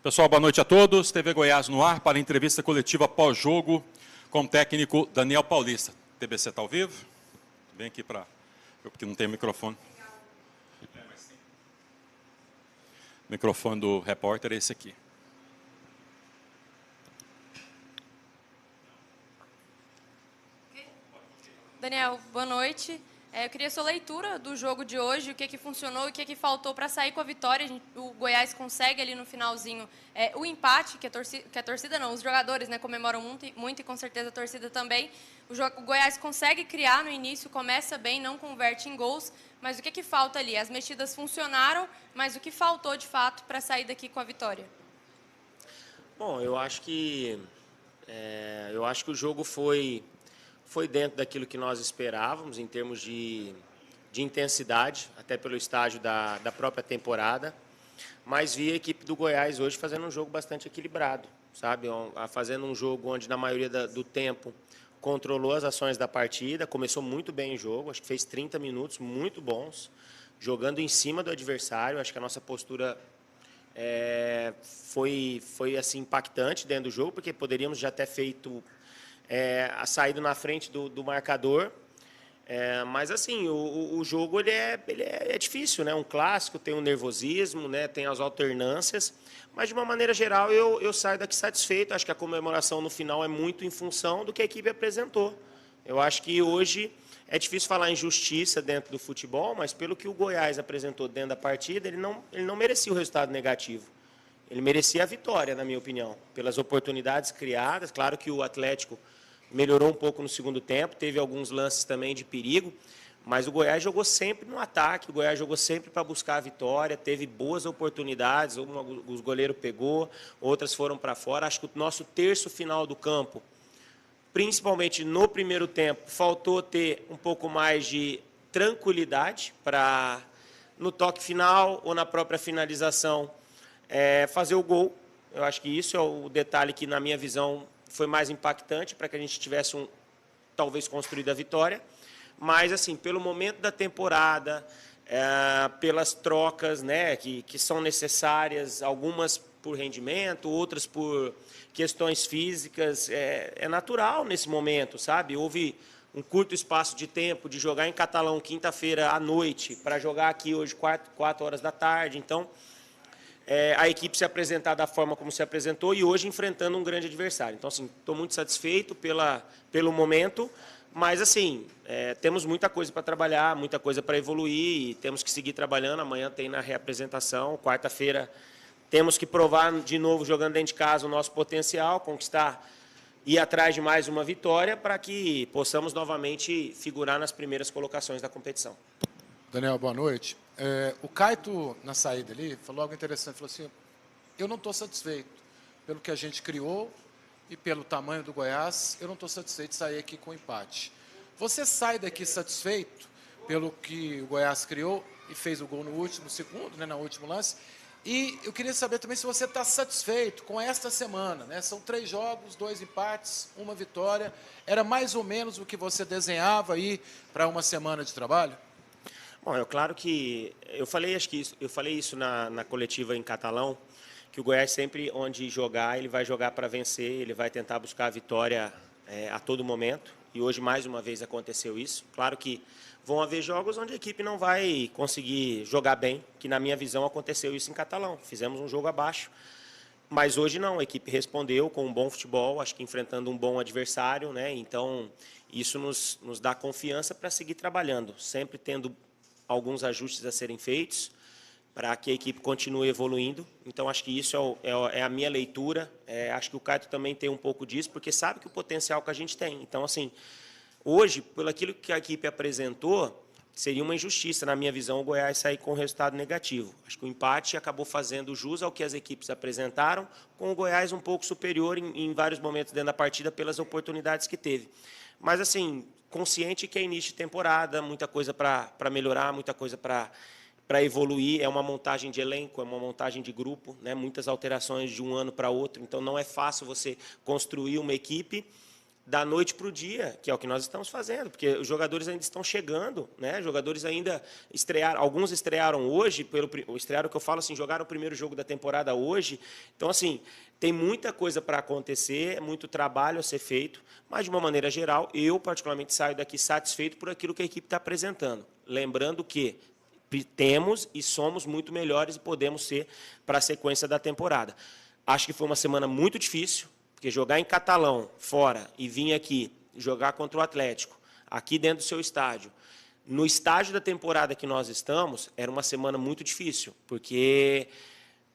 Pessoal, boa noite a todos. TV Goiás no ar para a entrevista coletiva pós-jogo com o técnico Daniel Paulista. TBC está ao vivo? Vem aqui para... Eu porque não tenho microfone. O microfone do repórter é esse aqui. Daniel, boa noite. Eu queria a sua leitura do jogo de hoje, o que funcionou e o que faltou para sair com a vitória. O Goiás consegue ali no finalzinho o empate, que a torcida não, os jogadores, né, comemoram muito e com certeza a torcida também. O Goiás consegue criar no início, começa bem, não converte em gols, mas o que falta ali? As mexidas funcionaram, mas o que faltou de fato para sair daqui com a vitória? Bom, eu acho que o jogo foi dentro daquilo que nós esperávamos em termos de intensidade, até pelo estágio da própria temporada, mas vi a equipe do Goiás hoje fazendo um jogo bastante equilibrado, sabe? Fazendo um jogo onde, na maioria do tempo, controlou as ações da partida, começou muito bem o jogo, acho que fez 30 minutos muito bons, jogando em cima do adversário. Acho que a nossa postura foi assim, impactante dentro do jogo, porque poderíamos já ter feito a saída na frente do marcador, mas assim o jogo ele é difícil, né? Um clássico, tem um nervosismo, né? Tem as alternâncias, mas de uma maneira geral eu saio daqui satisfeito. Acho que a comemoração no final é muito em função do que a equipe apresentou. Eu acho que hoje é difícil falar em justiça dentro do futebol, mas pelo que o Goiás apresentou dentro da partida, ele não merecia o resultado negativo. Ele merecia a vitória, na minha opinião, pelas oportunidades criadas. Claro que o Atlético melhorou um pouco no segundo tempo, teve alguns lances também de perigo, mas o Goiás jogou sempre no ataque, o Goiás jogou sempre para buscar a vitória, teve boas oportunidades, o goleiro pegou, outras foram para fora. Acho que o nosso terço final do campo, principalmente no primeiro tempo, faltou ter um pouco mais de tranquilidade para, no toque final ou na própria finalização, fazer o gol. Eu acho que isso é o detalhe que, na minha visão, foi mais impactante para que a gente tivesse talvez construído a vitória. Mas, assim, pelo momento da temporada, pelas trocas, né, que são necessárias, algumas por rendimento, outras por questões físicas, é natural nesse momento, sabe? Houve um curto espaço de tempo de jogar em Catalão quinta-feira à noite para jogar aqui hoje 4 horas da tarde. Então, a equipe se apresentar da forma como se apresentou e hoje enfrentando um grande adversário. Então, assim, estou muito satisfeito pelo momento, mas, assim, temos muita coisa para trabalhar, muita coisa para evoluir e temos que seguir trabalhando. Amanhã tem na reapresentação, quarta-feira temos que provar de novo, jogando dentro de casa, o nosso potencial, conquistar e ir atrás de mais uma vitória para que possamos novamente figurar nas primeiras colocações da competição. Daniel, boa noite. O Caito, na saída ali, falou algo interessante. Falou assim, eu não estou satisfeito pelo que a gente criou e pelo tamanho do Goiás, eu não estou satisfeito de sair aqui com empate. Você sai daqui satisfeito pelo que o Goiás criou e fez o gol no último segundo, né, no último lance? E eu queria saber também se você está satisfeito com esta semana, né? São 3 jogos, 2 empates, 1 vitória. Era mais ou menos o que você desenhava aí para uma semana de trabalho? Bom, é claro que eu falei isso na coletiva em Catalão, que o Goiás sempre onde jogar, ele vai jogar para vencer, ele vai tentar buscar a vitória a todo momento. E hoje mais uma vez aconteceu isso. Claro que vão haver jogos onde a equipe não vai conseguir jogar bem, que na minha visão aconteceu isso em Catalão. Fizemos um jogo abaixo, mas hoje não. A equipe respondeu com um bom futebol, acho que enfrentando um bom adversário, né? Então isso nos dá confiança para seguir trabalhando, sempre tendo alguns ajustes a serem feitos para que a equipe continue evoluindo. Então, acho que isso é a minha leitura. Acho que o Caio também tem um pouco disso, porque sabe que o potencial que a gente tem. Então, assim, hoje, pelo aquilo que a equipe apresentou, seria uma injustiça, na minha visão, o Goiás sair com um resultado negativo. Acho que o empate acabou fazendo jus ao que as equipes apresentaram, com o Goiás um pouco superior em vários momentos dentro da partida pelas oportunidades que teve. Mas, assim, consciente que é início de temporada, muita coisa para melhorar, muita coisa para evoluir. É uma montagem de elenco, é uma montagem de grupo, né? Muitas alterações de um ano para outro. Então, não é fácil você construir uma equipe da noite para o dia, que é o que nós estamos fazendo, porque os jogadores ainda estão chegando, né? Os jogadores ainda estrearam, alguns estrearam hoje, estrearam que eu falo assim, jogaram o primeiro jogo da temporada hoje. Então, assim, tem muita coisa para acontecer, muito trabalho a ser feito, mas, de uma maneira geral, eu, particularmente, saio daqui satisfeito por aquilo que a equipe está apresentando. Lembrando que temos e somos muito melhores e podemos ser para a sequência da temporada. Acho que foi uma semana muito difícil, porque jogar em Catalão, fora, e vir aqui jogar contra o Atlético, aqui dentro do seu estádio, no estágio da temporada que nós estamos, era uma semana muito difícil, porque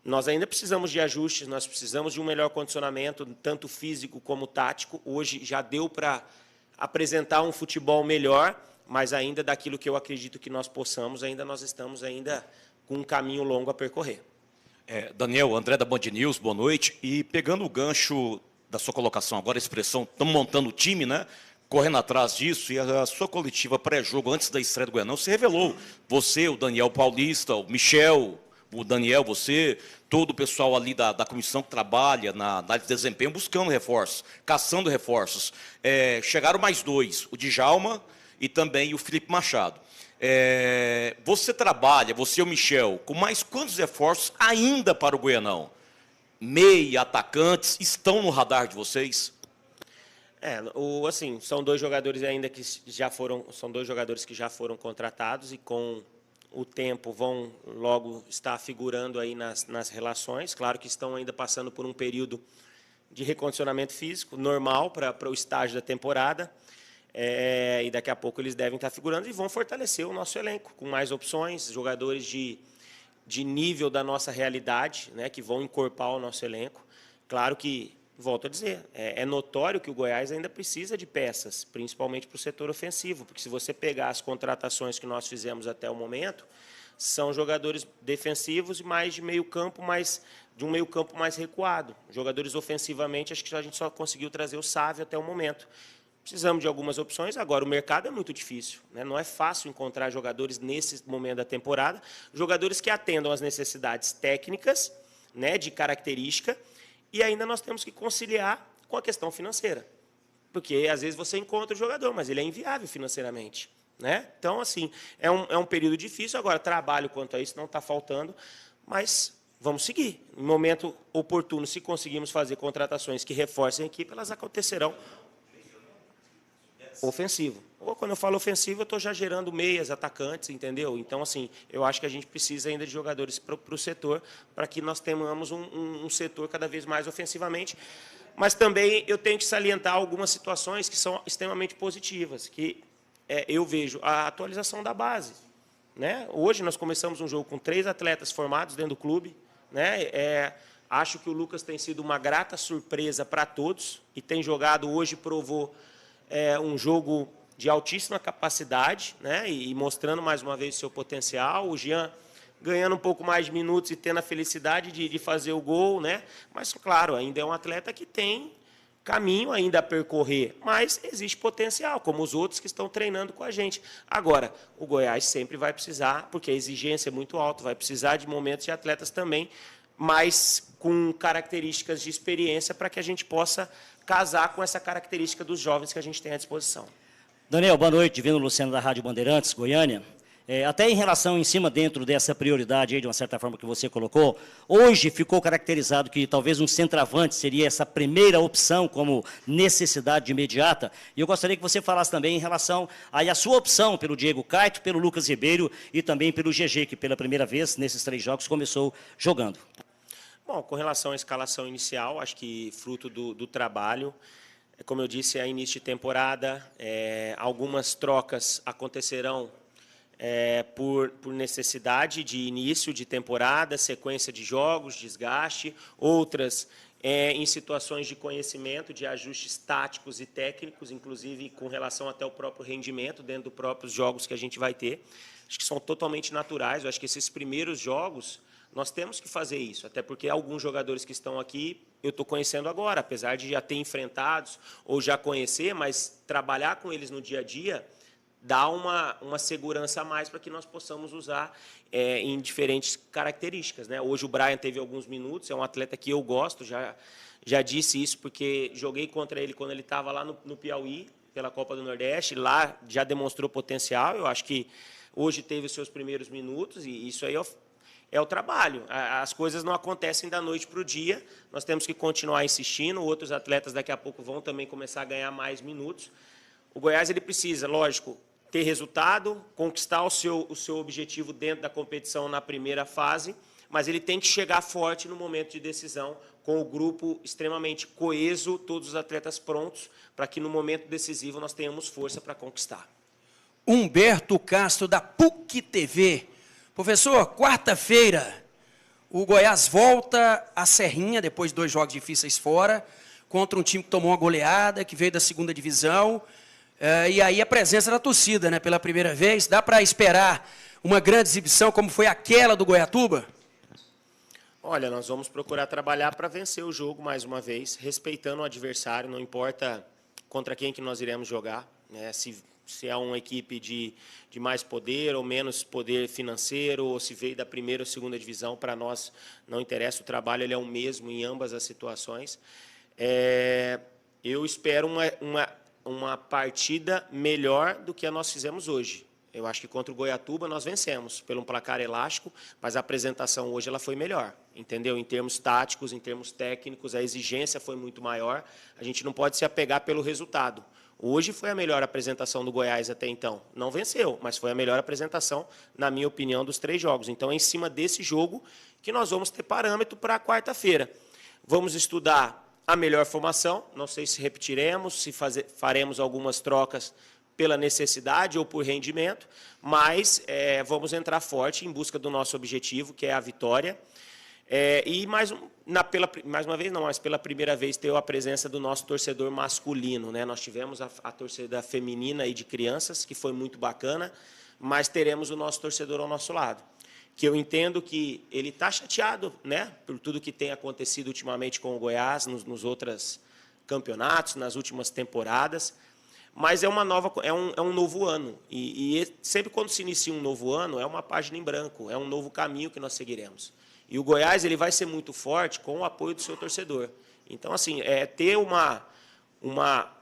nós ainda precisamos de ajustes, nós precisamos de um melhor condicionamento, tanto físico como tático. Hoje já deu para apresentar um futebol melhor, mas ainda daquilo que eu acredito que nós possamos, ainda nós estamos ainda com um caminho longo a percorrer. Daniel, André da Band News, boa noite. E pegando o gancho da sua colocação agora, a expressão, estamos montando o time, né? Correndo atrás disso, e a sua coletiva pré-jogo, antes da estreia do Goianão, se revelou. Você, o Daniel Paulista, o Michel, o Daniel, você, todo o pessoal ali da comissão que trabalha na análise de desempenho, buscando reforços, caçando reforços. Chegaram mais dois, o Djalma e também o Felipe Machado. Você trabalha, você e o Michel, com mais quantos reforços ainda para o Goianão? Meia, atacantes, estão no radar de vocês? Assim, são dois jogadores ainda que já foram contratados e com o tempo vão logo estar figurando aí nas relações. Claro que estão ainda passando por um período de recondicionamento físico normal para o estágio da temporada. E daqui a pouco eles devem estar figurando e vão fortalecer o nosso elenco com mais opções, jogadores de nível da nossa realidade, né, que vão encorpar o nosso elenco. Claro que, volto a dizer, é notório que o Goiás ainda precisa de peças, principalmente para o setor ofensivo, porque se você pegar as contratações que nós fizemos até o momento, são jogadores defensivos e mais de meio campo, de um meio campo mais recuado. Jogadores ofensivamente, acho que a gente só conseguiu trazer o Sávio até o momento. Precisamos de algumas opções. Agora, o mercado é muito difícil, né? Não é fácil encontrar jogadores nesse momento da temporada, jogadores que atendam às necessidades técnicas, né, de característica, e ainda nós temos que conciliar com a questão financeira. Porque, às vezes, você encontra o jogador, mas ele é inviável financeiramente, né? Então, assim, é um período difícil. Agora, trabalho quanto a isso não está faltando, mas vamos seguir. No momento oportuno, se conseguirmos fazer contratações que reforcem a equipe, elas acontecerão. Ofensivo. Ou quando eu falo ofensivo, eu estou já gerando meias, atacantes, entendeu? Então, assim, eu acho que a gente precisa ainda de jogadores para o setor, para que nós tenhamos um setor cada vez mais ofensivamente. Mas também eu tenho que salientar algumas situações que são extremamente positivas, que eu vejo a atualização da base, né? Hoje nós começamos um jogo com 3 atletas formados dentro do clube, né? Acho que o Lucas tem sido uma grata surpresa para todos e tem jogado hoje, provou um jogo de altíssima capacidade, né, e mostrando mais uma vez o seu potencial. O Jean ganhando um pouco mais de minutos e tendo a felicidade de fazer o gol, né? Mas, claro, ainda é um atleta que tem caminho ainda a percorrer, mas existe potencial, como os outros que estão treinando com a gente. Agora, o Goiás sempre vai precisar, porque a exigência é muito alta, vai precisar de momentos de atletas também, mas com características de experiência para que a gente possa casar com essa característica dos jovens que a gente tem à disposição. Daniel, boa noite, Divino Luciano da Rádio Bandeirantes, Goiânia. Até em relação, em cima, dentro dessa prioridade, aí, de uma certa forma, que você colocou, hoje ficou caracterizado que talvez um centroavante seria essa primeira opção como necessidade imediata. E eu gostaria que você falasse também em relação aí a sua opção pelo Diego Caetano, pelo Lucas Ribeiro e também pelo GG, que pela primeira vez, nesses 3 jogos, começou jogando. Bom, com relação à escalação inicial, acho que fruto do trabalho, como eu disse, é início de temporada, algumas trocas acontecerão por necessidade de início de temporada, sequência de jogos, desgaste, outras em situações de conhecimento, de ajustes táticos e técnicos, inclusive com relação até ao próprio rendimento dentro dos próprios jogos que a gente vai ter. Acho que são totalmente naturais. Eu acho que esses primeiros jogos nós temos que fazer isso, até porque alguns jogadores que estão aqui eu estou conhecendo agora, apesar de já ter enfrentados ou já conhecer, mas trabalhar com eles no dia a dia dá uma segurança a mais para que nós possamos usar em diferentes características, né? Hoje o Brian teve alguns minutos, é um atleta que eu gosto, Já disse isso porque joguei contra ele quando ele estava lá no Piauí, pela Copa do Nordeste. Lá já demonstrou potencial. Eu acho que hoje teve os seus primeiros minutos e isso aí é o trabalho. As coisas não acontecem da noite para o dia. Nós temos que continuar insistindo. Outros atletas daqui a pouco vão também começar a ganhar mais minutos. O Goiás ele precisa, lógico, ter resultado, conquistar o seu objetivo dentro da competição na primeira fase, mas ele tem que chegar forte no momento de decisão, com o grupo extremamente coeso, todos os atletas prontos, para que no momento decisivo nós tenhamos força para conquistar. Humberto Castro, da PUC TV. Professor, quarta-feira, o Goiás volta à Serrinha, depois de 2 jogos difíceis fora, contra um time que tomou uma goleada, que veio da 2ª divisão, e aí a presença da torcida, né, pela primeira vez. Dá para esperar uma grande exibição como foi aquela do Goiatuba? Olha, nós vamos procurar trabalhar para vencer o jogo mais uma vez, respeitando o adversário, não importa contra quem que nós iremos jogar, né? Se é uma equipe de mais poder ou menos poder financeiro, ou se veio da 1ª ou 2ª divisão, para nós não interessa, o trabalho ele é o mesmo em ambas as situações. Eu espero uma partida melhor do que a nós fizemos hoje. Eu acho que contra o Goiatuba nós vencemos pelo um placar elástico, mas a apresentação hoje ela foi melhor, entendeu? Em termos táticos, em termos técnicos, a exigência foi muito maior. A gente não pode se apegar pelo resultado. Hoje foi a melhor apresentação do Goiás até então. Não venceu, mas foi a melhor apresentação, na minha opinião, dos 3 jogos. Então, é em cima desse jogo que nós vamos ter parâmetro para a quarta-feira. Vamos estudar a melhor formação, não sei se repetiremos, se faremos algumas trocas pela necessidade ou por rendimento, mas vamos entrar forte em busca do nosso objetivo, que é a vitória. E mais uma vez não, mas pela primeira vez ter a presença do nosso torcedor masculino, né? Nós tivemos a torcida feminina e de crianças, que foi muito bacana, mas teremos o nosso torcedor ao nosso lado, que eu entendo que ele está chateado, né, por tudo que tem acontecido ultimamente com o Goiás, nos outros campeonatos, nas últimas temporadas. Mas é um novo ano, e sempre quando se inicia um novo ano, é uma página em branco, é um novo caminho que nós seguiremos. E o Goiás ele vai ser muito forte com o apoio do seu torcedor. Então, assim, ter uma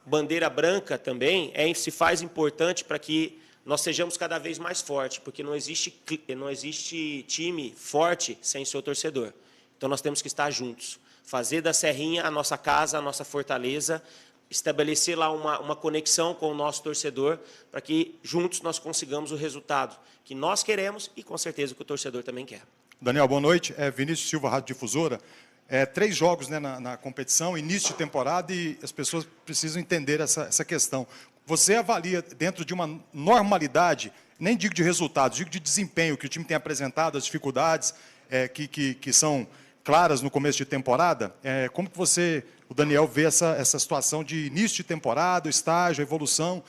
bandeira branca também se faz importante para que nós sejamos cada vez mais fortes, porque não existe time forte sem seu torcedor. Então, nós temos que estar juntos, fazer da Serrinha a nossa casa, a nossa fortaleza, estabelecer lá uma conexão com o nosso torcedor, para que juntos nós consigamos o resultado que nós queremos e, com certeza, que o torcedor também quer. Daniel, boa noite. Vinícius Silva, Rádio Difusora. 3 jogos, né, na competição, início de temporada, e as pessoas precisam entender essa questão. Você avalia, dentro de uma normalidade, nem digo de resultados, digo de desempenho, que o time tem apresentado, as dificuldades que são claras no começo de temporada, como que o Daniel vê essa situação de início de temporada, o estágio, a evolução,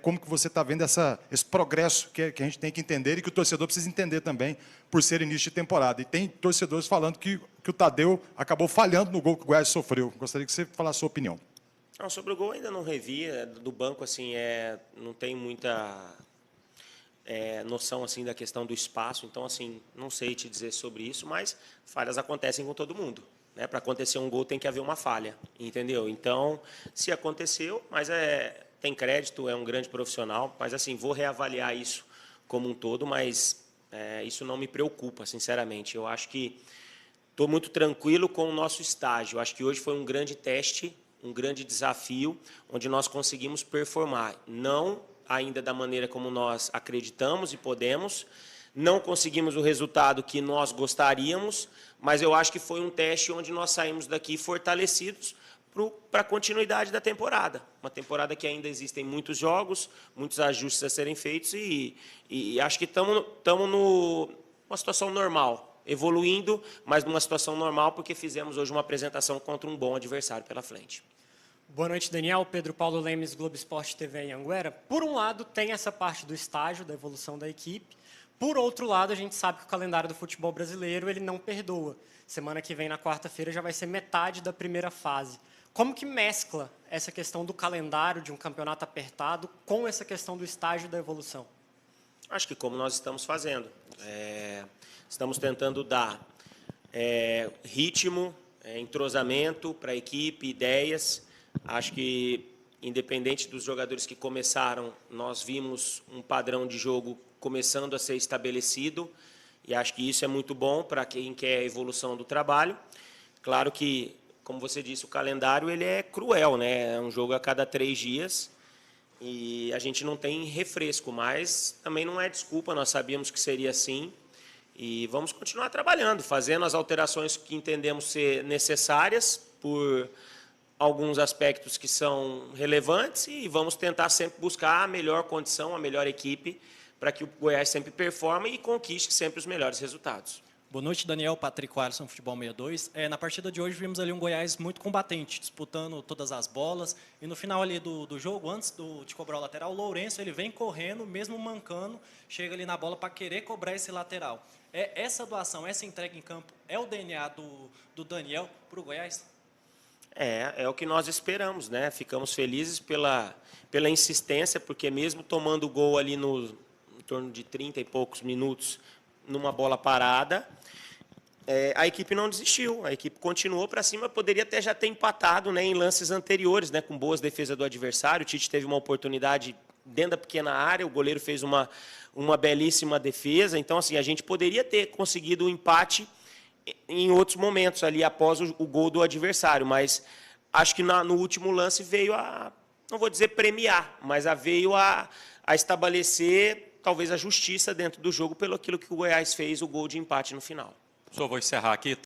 como que você está vendo esse progresso que a gente tem que entender e que o torcedor precisa entender também, por ser início de temporada. E tem torcedores falando que o Tadeu acabou falhando no gol que o Goiás sofreu. Gostaria que você falasse a sua opinião. Não, sobre o gol ainda não revi, do banco assim, não tem muita noção assim da questão do espaço, então assim, não sei te dizer sobre isso, mas falhas acontecem com todo mundo. Né? Para acontecer um gol tem que haver uma falha, entendeu? Então, se aconteceu, mas tem crédito, é um grande profissional, mas assim, vou reavaliar isso como um todo, mas isso não me preocupa, sinceramente. Eu acho que estou muito tranquilo com o nosso estágio. Eu acho que hoje foi um grande teste, um grande desafio, onde nós conseguimos performar. Não ainda da maneira como nós acreditamos e podemos, não conseguimos o resultado que nós gostaríamos, mas eu acho que foi um teste onde nós saímos daqui fortalecidos para a continuidade da temporada. Uma temporada que ainda existem muitos jogos, muitos ajustes a serem feitos e acho que estamos numa situação normal, evoluindo, mas numa situação normal porque fizemos hoje uma apresentação contra um bom adversário pela frente. Boa noite, Daniel. Pedro Paulo Lemes, Globo Esporte TV em Anguera. Por um lado, tem essa parte do estágio, da evolução da equipe. Por outro lado, a gente sabe que o calendário do futebol brasileiro ele não perdoa. Semana que vem, na quarta-feira, já vai ser metade da primeira fase. Como que mescla essa questão do calendário de um campeonato apertado com essa questão do estágio da evolução? Acho que como nós estamos fazendo. Estamos tentando dar ritmo, entrosamento para a equipe, ideias. Acho que, independente dos jogadores que começaram, nós vimos um padrão de jogo começando a ser estabelecido, e acho que isso é muito bom para quem quer a evolução do trabalho. Claro que, como você disse, o calendário ele é cruel, né? É um jogo a cada 3 dias, e a gente não tem refresco, mas também não é desculpa, nós sabíamos que seria assim, e vamos continuar trabalhando, fazendo as alterações que entendemos ser necessárias por alguns aspectos que são relevantes, e vamos tentar sempre buscar a melhor condição, a melhor equipe, para que o Goiás sempre performe e conquiste sempre os melhores resultados. Boa noite, Daniel. Patrick Alisson, Futebol 62. Na partida de hoje vimos ali um Goiás muito combatente, disputando todas as bolas. E no final ali do jogo, antes de cobrar o lateral, o Lourenço ele vem correndo, mesmo mancando, chega ali na bola para querer cobrar esse lateral. Essa doação, essa entrega em campo, é o DNA do Daniel para o Goiás? É o que nós esperamos, né? Ficamos felizes pela insistência, porque mesmo tomando o gol ali em torno de 30 e poucos minutos, numa bola parada, a equipe não desistiu, a equipe continuou para cima, poderia até já ter empatado, né, em lances anteriores, né, com boas defesas do adversário. O Tite teve uma oportunidade dentro da pequena área, o goleiro fez uma belíssima defesa, então assim, a gente poderia ter conseguido o empate em outros momentos, ali após o gol do adversário, mas acho que no último lance veio não vou dizer premiar, mas veio a estabelecer talvez a justiça dentro do jogo pelo aquilo que o Goiás fez, o gol de empate no final. Só vou encerrar aqui.